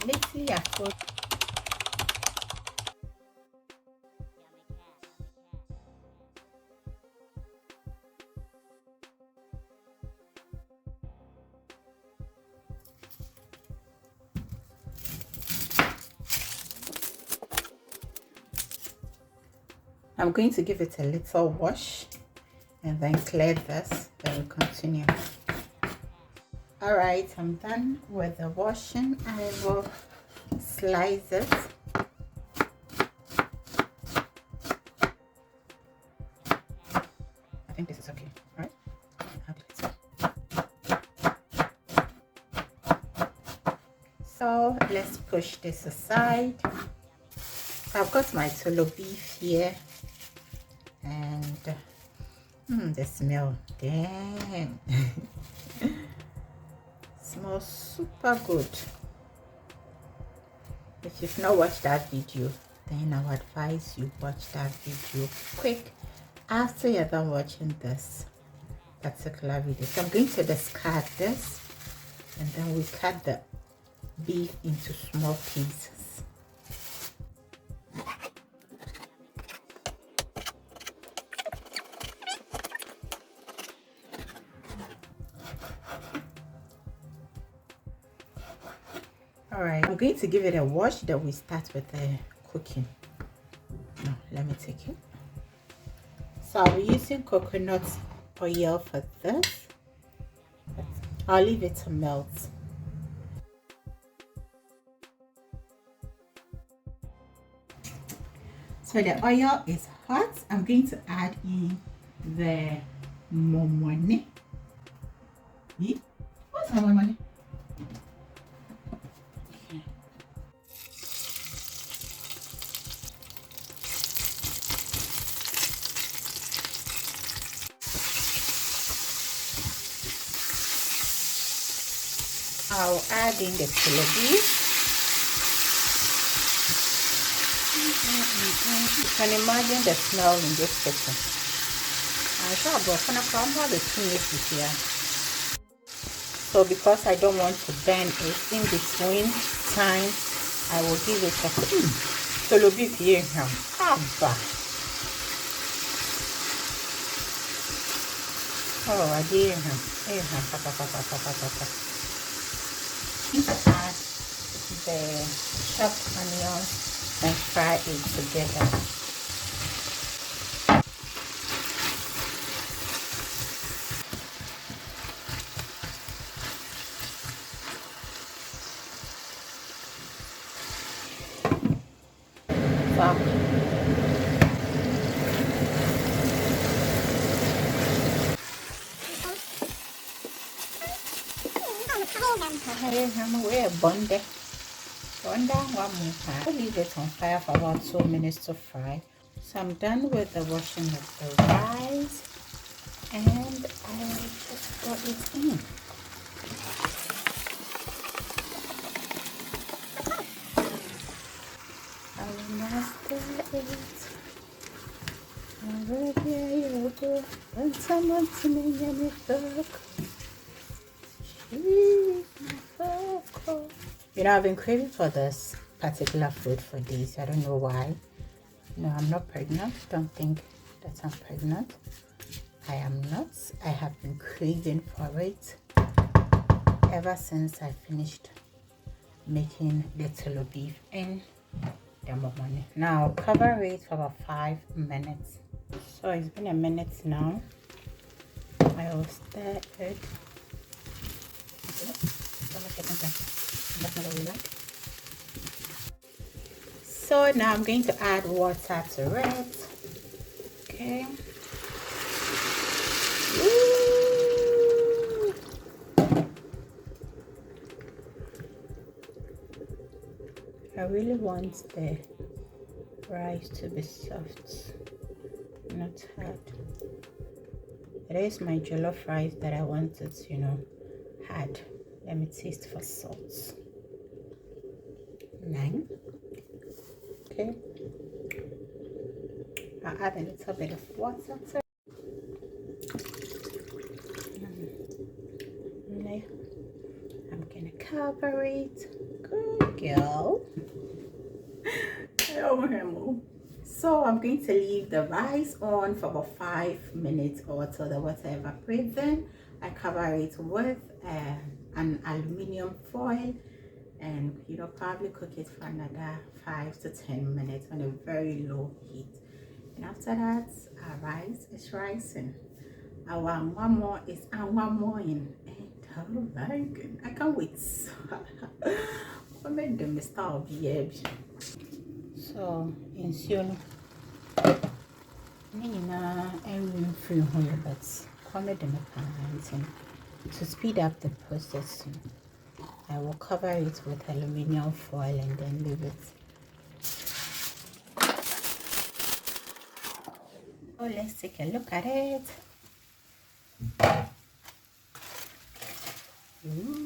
Let's see. I'm going to give it a little wash and then clear this, then we'll continue. All right, I'm done with the washing. I will slice it. I think this is okay, all right? So let's push this aside. I've got my TOOLOO beef here, and the smell, damn. Smells super good. If you've not watched that video, then I would advise you watch that video quick after you're done watching this particular video. So I'm going to discard this, and then we cut the beef into small pieces. All right, I'm going to give it a wash, then we start with the cooking. Now, let me take it. So I'll be using coconut oil for this. I'll leave it to melt. So the oil is hot. I'm going to add in the momone. What's momone? I'll add in the TOOLOO beef. You can imagine the smell in this kitchen. I'm sure I'm going to have the two here. So because I don't want to burn it, in between time, I will give it a TOOLOO beef here. Oh, I did. Add the chopped onions and fry it together. I'll leave it on fire for about 2 minutes to fry. So I'm done with the washing of the rice, and I will just throw it in. I will now stir it. Over here you go, and someone to me and it look. You know, I've been craving for this particular food for days. I don't know why. No, I'm not pregnant. Don't think that I'm pregnant. I am not. I have been craving for it ever since I finished making the TOOLOO beef in the momone. Now cover it for about 5 minutes. So it's been a minute now. I will stir it. So now I'm going to add water to it. Okay. Woo! I really want the rice to be soft, not hard. It is my jollof rice that I wanted, you know, hard. Let me taste for salt. 9. Okay. I'll add a little bit of water to it. I'm gonna cover it. Good girl. So I'm going to leave the rice on for about 5 minutes or till the water evaporates. Then I cover it with an aluminium foil, and probably cook it for another 5 to 10 minutes on a very low heat. And after that, our rice is rising. Our mama is angwamoin, and oh my god, I can't wait. I made the mistake. So in Siolo, I'm free here, but comment them and to speed up the process, I will cover it with aluminium foil and then leave it. Oh, let's take a look at it. Ooh.